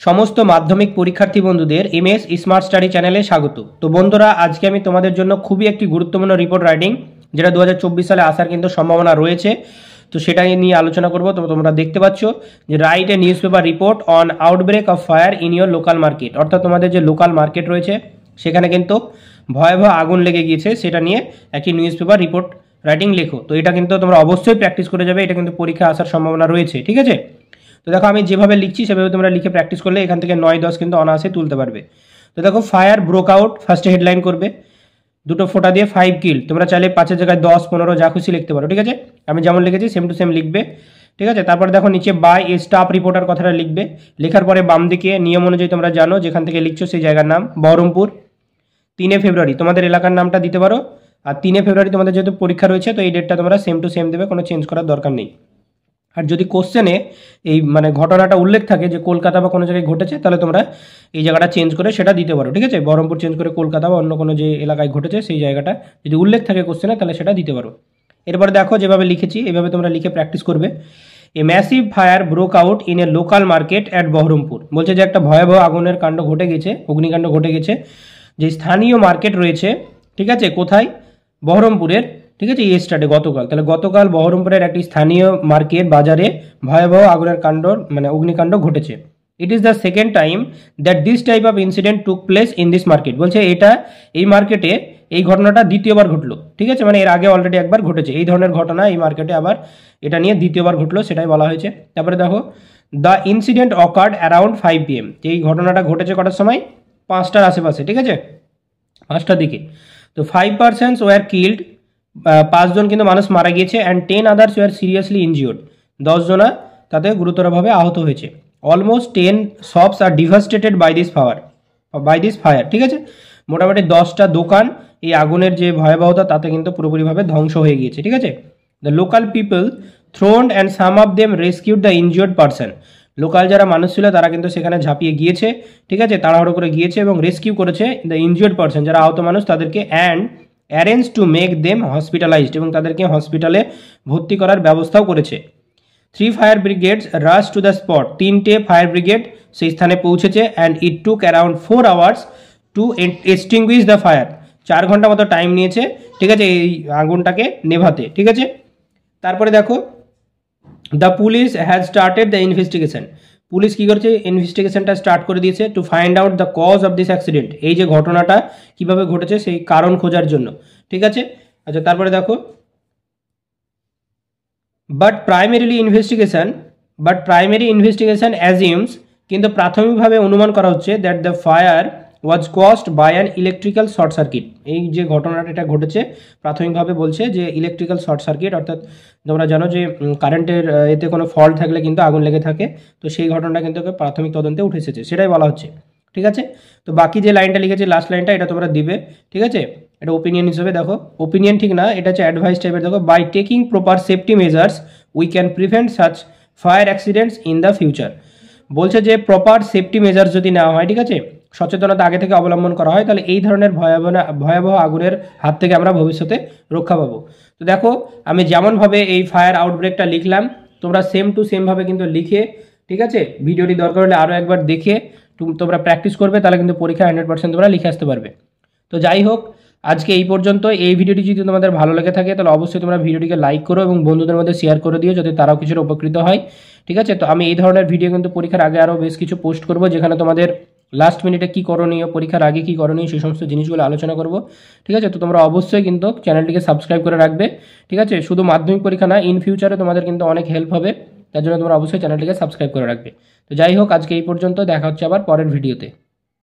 সমস্ত মাধ্যমিক পরীক্ষার্থী বন্ধুদের এমএস স্মার্ট স্টাডি চ্যানেলে স্বাগত। তো বন্ধুরা, আজকে আমি তোমাদের জন্য খুবই একটি গুরুত্বপূর্ণ রিপোর্ট রাইটিং, যেটা 2024 সালে আসার কিন্তু সম্ভাবনা রয়েছে, তো সেটা নিয়ে আলোচনা করব। তো তোমরা দেখতে পাচ্ছ যে write a news paper report on outbreak of fire in your local market, অর্থাৎ তোমাদের যে লোকাল মার্কেট রয়েছে সেখানে কিন্তু ভয়াবহ আগুন লেগে গিয়েছে, সেটা নিয়ে একটি নিউজ পেপার রিপোর্ট রাইটিং লেখো। তো এটা কিন্তু তোমরা অবশ্যই প্র্যাকটিস করে যাবে, এটা কিন্তু পরীক্ষা আসার সম্ভাবনা রয়েছে, ঠিক আছে। তো দেখো, আমি যেভাবে লিখছি সেভাবে তোমরা লিখে প্র্যাকটিস করলে এখান থেকে 9-10 কিন্তু অনায়াসে তুলতে পারবে। তো দেখো, ফায়ার ব্রোক আউট, ফার্স্টে হেডলাইন করবে, দুটো ফোঁটা দিয়ে 5 কিল। তোমরা চাইলে 5-এর জায়গায় 10-15 যা খুশি লিখতে পারো, ঠিক আছে। আমি যেমন লিখেছি সেম টু সেম লিখবে, ঠিক আছে। তারপরে দেখো নিচে বাই এ স্টাফ রিপোর্টার কথাটা লিখবে। লেখার পরে বাম দিকে নিয়ম অনুযায়ী তোমরা জানো যেখান থেকে লিখছো সেই জায়গার নাম বহরমপুর। 3 ফেব্রুয়ারি তোমাদের এলাকার নামটা দিতে পারো, আর 3 ফেব্রুয়ারি তোমাদের যেহেতু পরীক্ষা রয়েছে তো এই ডেটটা তোমরা সেম টু সেম দেবে, কোনো চেঞ্জ করার দরকার নেই। আর যদি কোশ্চেনে এই ঘটনাটা উল্লেখ থাকে যে কলকাতা বা কোনো জায়গায় ঘটেছে, তাহলে তোমরা এই জায়গাটা চেঞ্জ করে সেটা দিতে পারো, ঠিক আছে। বহরমপুর চেঞ্জ করে কলকাতা বা অন্য কোনো যে এলাকায় ঘটেছে সেই জায়গাটা যদি উল্লেখ থাকে কোশ্চেনে, তাহলে সেটা দিতে পারো। এরপরে দেখো যেভাবে লিখেছি এইভাবে তোমরা লিখে প্র্যাকটিস করবে। A massive fire broke out in a local market at Baharampur, বলছে যে একটা ভয়াবহ আগুনের কাণ্ড ঘটে গেছে, অগ্নিকাণ্ড ঘটে গেছে যে স্থানীয় মার্কেট রয়েছে, ঠিক আছে, কোথায়, বহরমপুরের, ঠিক আছে, ইয়েস্টারডে গতকাল। তাহলে গতকাল বহরমপুরের একটি স্থানীয় মার্কেট বাজারে ভয়াবহ আগুনের কাণ্ড অগ্নিকাণ্ড ঘটেছে। It is the second time that this type of incident took place in this market, বলছে এটা এই মার্কেটে এই ঘটনাটা দ্বিতীয়বার ঘটলো, ঠিক আছে, এর আগে অলরেডি একবার ঘটেছে এই ধরনের ঘটনা এই মার্কেটে, আবার এটা নিয়ে দ্বিতীয়বার ঘটলো, সেটাই বলা হয়েছে। তারপরে দেখো, the incident occurred around 5 PM, এই ঘটনাটা ঘটেছে কটার সময়, 5টার আশেপাশে, ঠিক আছে, 5টার দিকে। তো 5 persons ওয়ার কিল্ড, 5 জন কিন্তু মানুষ মারা গিয়েছে, and 10 others were seriously injured, 10 জনা তাতে গুরুতরভাবে আহত হয়েছে। Almost 10 shops are devastated by this fire, ঠিক আছে, মোটামুটি 10টা দোকান এই আগুনের যে ভয়াবহতা তাতে কিন্তু পুরোপুরিভাবে ধ্বংস হয়ে গিয়েছে, ঠিক আছে। The local people thronged and some of them rescued the injured person, local যারা মানুষ ছিল তারা কিন্তু সেখানে ঝাঁপিয়ে গিয়েছে, ঠিক আছে, তাড়াহুড়ো করে গিয়েছে এবং রেস্কিউ করেছে দ্য ইনজিওর্ড পারসন, যারা আহত মানুষ তাদেরকে, and arrange to make them hospitalised, এবং তাদেরকে হসপিটালে ভর্তি করার ব্যবস্থাও করেছে। 3 fire brigades rush to the spot, 3টে ফায়ার ব্রিগেড সেই স্থানে পৌঁছেছে, and it took around 4 hours to extinguish the fire, 4 ঘন্টা মতো টাইম নিয়েছে, ঠিক আছে, এই আগুনটাকে নেভাতে, ঠিক আছে। তারপরে দেখো, the police has started the investigation, police কী করছে, ইনভেস্টিগেশনটা স্টার্ট করে দিয়েছে, to find out the cause of this accident, এই যে ঘটনাটা কিভাবে ঘটেছে সেই কারণ খোঁজার জন্য, ঠিক আছে। আচ্ছা, তারপরে দেখো, বাট প্রাইমারি ইনভেস্টিগেশন অ্যাজিউমস, কিন্তু প্রাথমিকভাবে অনুমান করা হচ্ছে that the fire was caused by an electrical short circuit, এই যে ঘটনাটা এটা ঘটেছে প্রাথমিকভাবে বলছে যে ইলেকট্রিক্যাল শর্ট সার্কিট, অর্থাৎ তোমরা জানো যে কারেন্টের এতে কোনো ফল্ট থাকলে কিন্তু আগুন লেগে থাকে, তো সেই ঘটনাটা কিন্তু প্রাথমিক তদন্তে উঠে এসেছে, সেটাই বলা হচ্ছে, ঠিক আছে। তো বাকি যে লাইনটা লিখেছে লাস্ট লাইনটা এটা তোমরা দিবে, ঠিক আছে, এটা ওপিনিয়ন হিসেবে, দেখো ওপিনিয়ন ঠিক না, এটা হচ্ছে অ্যাডভাইস টাইপের। দেখো, by taking proper safety measures we can prevent such fire accidents in the future, বলছে যে প্রপার সেফটি মেজার্স যদি নেওয়া হয়, ঠিক আছে, সচেতনতা আগে থেকে অবলম্বন করা হয়, তাহলে এই ধরনের ভয়াবহ আগুনের হাত থেকে আমরা ভবিষ্যতে রক্ষা পাবো। তো দেখো, আমি যেমনভাবে এই ফায়ার আউটব্রেকটা লিখলাম তোমরা সেম টু সেমভাবে কিন্তু লিখে, ঠিক আছে, ভিডিওটি দরকার হলে আরও একবার দেখে তোমরা প্র্যাকটিস করবে, তাহলে কিন্তু পরীক্ষা 100% তোমরা লিখে আসতে পারবে। তো যাই হোক, আজকে এই পর্যন্ত। এই ভিডিওটি যদি তোমাদের ভালো লেগে থাকে তাহলে অবশ্যই তোমরা ভিডিওটিকে লাইক করো এবং বন্ধুদের মধ্যে শেয়ার করে দিও, যাতে তারাও কিছুটা উপকৃত হয়, ঠিক আছে। তো আমি এই ধরনের ভিডিও কিন্তু পরীক্ষার আগে আরও বেশ কিছু পোস্ট করবো, যেখানে তোমাদের লাস্ট মিনিটে কী করণীয়, পরীক্ষার আগে কী করণীয়, সেই সমস্ত জিনিসগুলো আলোচনা করব, ঠিক আছে। তো তোমরা অবশ্যই কিন্তু চ্যানেলটিকে সাবস্ক্রাইব করে রাখবে, ঠিক আছে। শুধু মাধ্যমিক পরীক্ষা না, ইন ফিউচারে তোমাদের কিন্তু অনেক হেল্প হবে, তার জন্য তোমরা অবশ্যই চ্যানেলটিকে সাবস্ক্রাইব করে রাখবে। তো যাই হোক, আজকে এই পর্যন্ত, দেখা হচ্ছে আবার পরের ভিডিওতে।